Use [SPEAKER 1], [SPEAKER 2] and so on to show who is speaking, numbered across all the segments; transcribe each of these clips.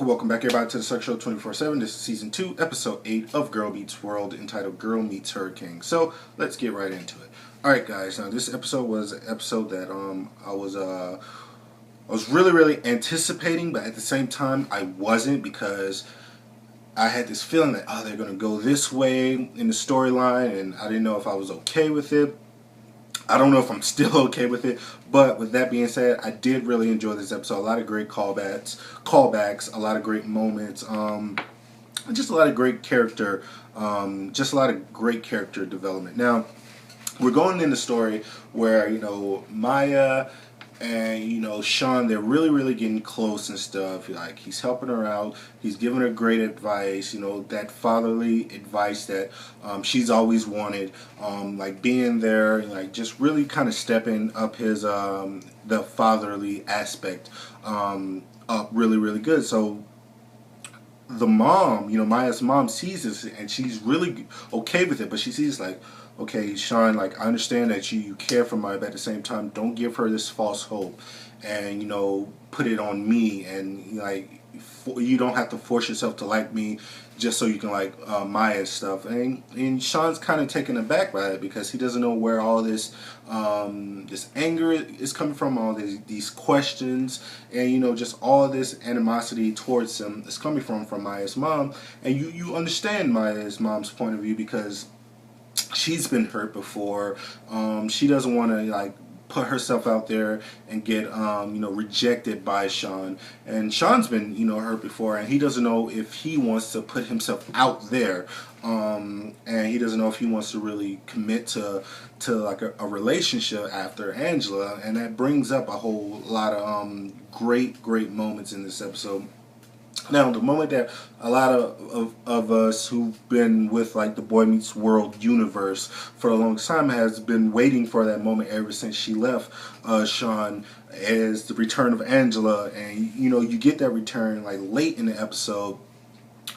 [SPEAKER 1] Welcome back everybody to the Sex Show 24/7. This is Season 2, Episode 8 of Girl Meets World, entitled Girl Meets Hurricane. So, let's get right into it. Alright guys, now this episode was an episode that I was really anticipating, but at the same time I wasn't, because I had this feeling that, they're going to go this way in the storyline, and I didn't know if I was okay with it. I don't know if I'm still okay with it, but with that being said, I did really enjoy this episode. A lot of great callbacks, a lot of great moments, just a lot of great character, development. Now, we're going in the story where, Maya and, Shawn, they're really getting close and stuff. Like, he's helping her out. He's giving her great advice, that fatherly advice that she's always wanted. Like, being there, like, just really kind of stepping up his, the fatherly aspect up really good. So, the mom, Maya's mom sees this and she's really okay with it, but she sees like, okay, Shawn, like, I understand that you care for Maya, but at the same time, don't give her this false hope, and put it on me, and like, you don't have to force yourself to like me just so you can like Maya's stuff. And Shawn's kind of taken aback by it, because he doesn't know where all this this anger is coming from, all these questions, and just all this animosity towards him is coming from Maya's mom. And you understand Maya's mom's point of view, because she's been hurt before. She doesn't want to like put herself out there and get rejected by Shawn, and Shawn's been hurt before, and he doesn't know if he wants to put himself out there, and he doesn't know if he wants to really commit to like a relationship after Angela. And that brings up a whole lot of great moments in this episode. Now, the moment that a lot of us who've been with like the Boy Meets World universe for a long time has been waiting for that moment ever since she left Shawn, is the return of Angela. And you get that return like late in the episode,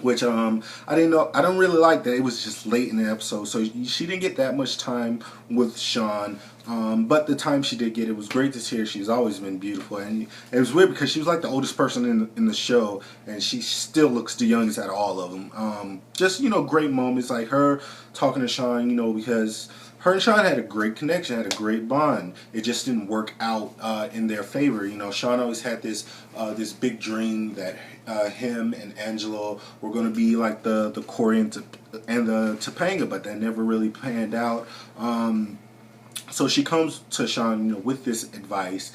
[SPEAKER 1] which I don't really like that it was just late in the episode, so she didn't get that much time with Shawn. But the time she did get, it was great to see her. She's always been beautiful, and it was weird because she was like the oldest person in the show, and she still looks the youngest out of all of them. Just great moments, like her talking to Shawn, because her and Shawn had a great connection, had a great bond. It just didn't work out in their favor. Shawn always had this big dream that him and Angelo were going to be like the Corey and the Topanga, but that never really panned out. So she comes to Shawn, with this advice,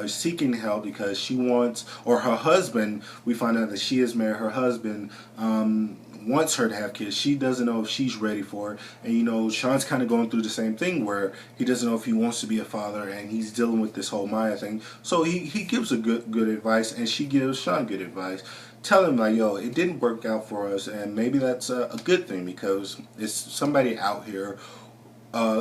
[SPEAKER 1] seeking help, because she wants, or her husband, we find out that she is married, her husband wants her to have kids. She doesn't know if she's ready for it. And Shawn's kind of going through the same thing, where he doesn't know if he wants to be a father, and he's dealing with this whole Maya thing. So he gives a good advice, and she gives Shawn good advice. Tell him like, yo, it didn't work out for us, and maybe that's a good thing, because it's somebody out here.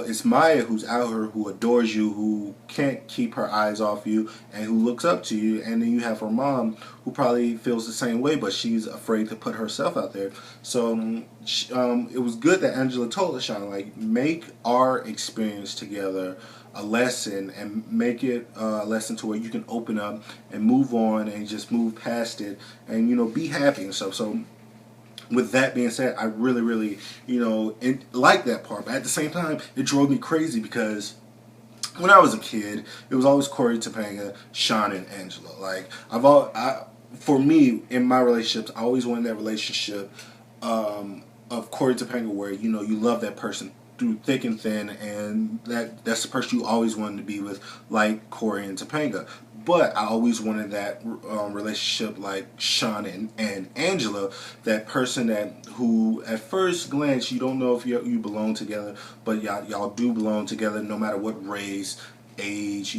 [SPEAKER 1] It's Maya who's out here, who adores you, who can't keep her eyes off you, and who looks up to you. And then you have her mom, who probably feels the same way, but she's afraid to put herself out there. So it was good that Angela told Shawn, like, make our experience together a lesson, and make it a lesson to where you can open up and move on and just move past it, and be happy and stuff. So with that being said, I really like that part. But at the same time, it drove me crazy, because when I was a kid, it was always Corey, Topanga, Shawn, and Angela. Like, for me, in my relationships, I always wanted that relationship of Corey, Topanga, where you love that person through thick and thin, and that's the person you always wanted to be with, like Corey and Topanga. But I always wanted that relationship like Shawn and Angela, that person who at first glance you don't know if you belong together, but y'all do belong together, no matter what race, age,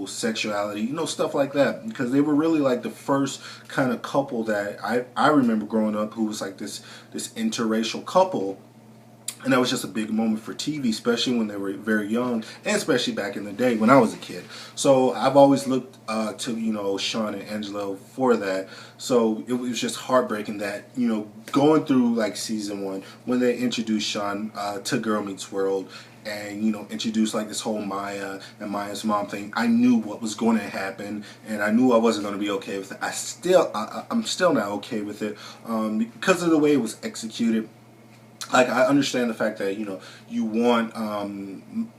[SPEAKER 1] sexuality, stuff like that. Because they were really like the first kind of couple that I remember growing up, who was like this interracial couple. And that was just a big moment for TV, especially when they were very young, and especially back in the day when I was a kid. So I've always looked to, Shawn and Angelo for that. So it was just heartbreaking that, going through like season 1, when they introduced Shawn to Girl Meets World, and introduce like this whole Maya and Maya's mom thing, I knew what was going to happen, and I knew I wasn't going to be okay with it. I'm still not okay with it, because of the way it was executed. Like, I understand the fact that you want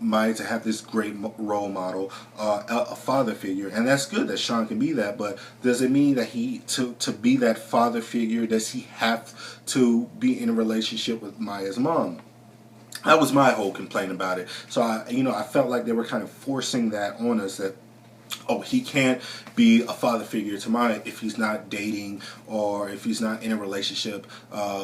[SPEAKER 1] Maya to have this great role model, a father figure, and that's good that Shawn can be that. But does it mean that to be that father figure, does he have to be in a relationship with Maya's mom? That was my whole complaint about it. So I felt like they were kind of forcing that on us, that he can't be a father figure to Maya if he's not dating or if he's not in a relationship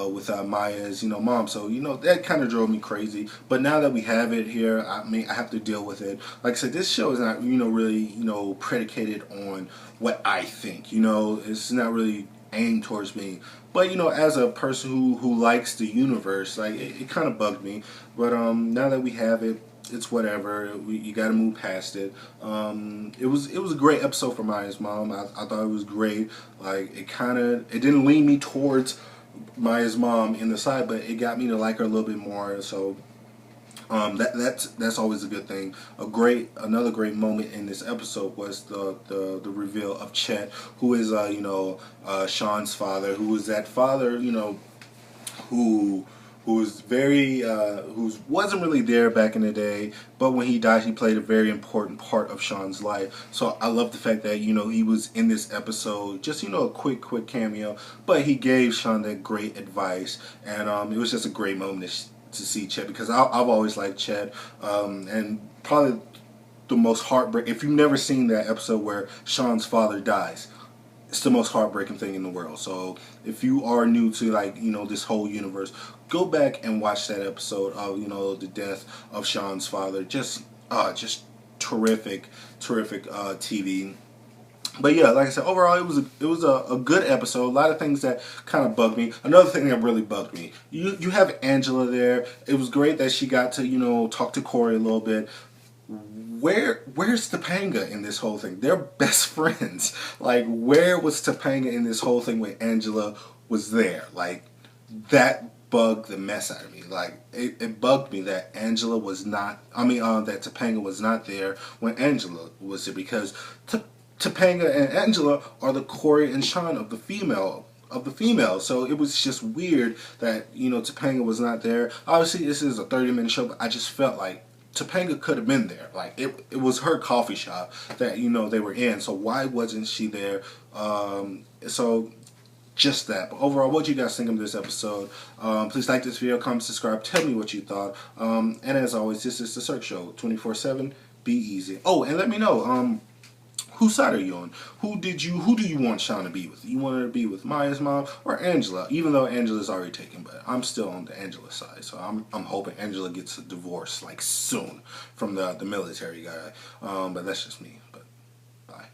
[SPEAKER 1] with Maya's mom. So that kind of drove me crazy. But now that we have it here, I mean, I have to deal with it. Like I said, this show is not really predicated on what I think. It's not really aimed towards me. But as a person who likes the universe, like it kind of bugged me. But now that we have it, it's whatever. You got to move past it. It was a great episode for Maya's mom. I thought it was great. Like it didn't lean me towards Maya's mom in the side, but it got me to like her a little bit more. So that's always a good thing. Another great moment in this episode was the reveal of Chet, who is Shawn's father, who is that father who was who wasn't really there back in the day, but when he died, he played a very important part of Shawn's life. So I love the fact that he was in this episode, just a quick cameo, but he gave Shawn that great advice, and it was just a great moment to see Chet, because I've always liked Chet, and probably the most heartbreak. If you've never seen that episode where Shawn's father dies, it's the most heartbreaking thing in the world. So if you are new to this whole universe, go back and watch that episode of the death of Shawn's father. Just terrific TV. But yeah, like I said, overall it was a good episode. A lot of things that kind of bugged me. Another thing that really bugged me, you have Angela there. It was great that she got to talk to Corey a little bit. Where's Topanga in this whole thing? They're best friends. Like, where was Topanga in this whole thing when Angela was there? Like, that bugged the mess out of me. Like, it bugged me that Angela was not. That Topanga was not there when Angela was there, because Topanga and Angela are the Corey and Shawn of the female. So it was just weird that Topanga was not there. Obviously, this is a 30-minute show, but I just felt like Topanga could have been there. Like, it was her coffee shop that they were in, so why wasn't she there? So just that. But overall, what you guys think of this episode? Please like this video, comment, subscribe, tell me what you thought. And as always, this is the Cirque Show 24/7. Be easy. Oh, and let me know whose side are you on? Who do you want Shawn to be with? You want her to be with Maya's mom or Angela? Even though Angela's already taken, but I'm still on the Angela side. So I'm hoping Angela gets a divorce like soon from the military guy. But that's just me. But bye.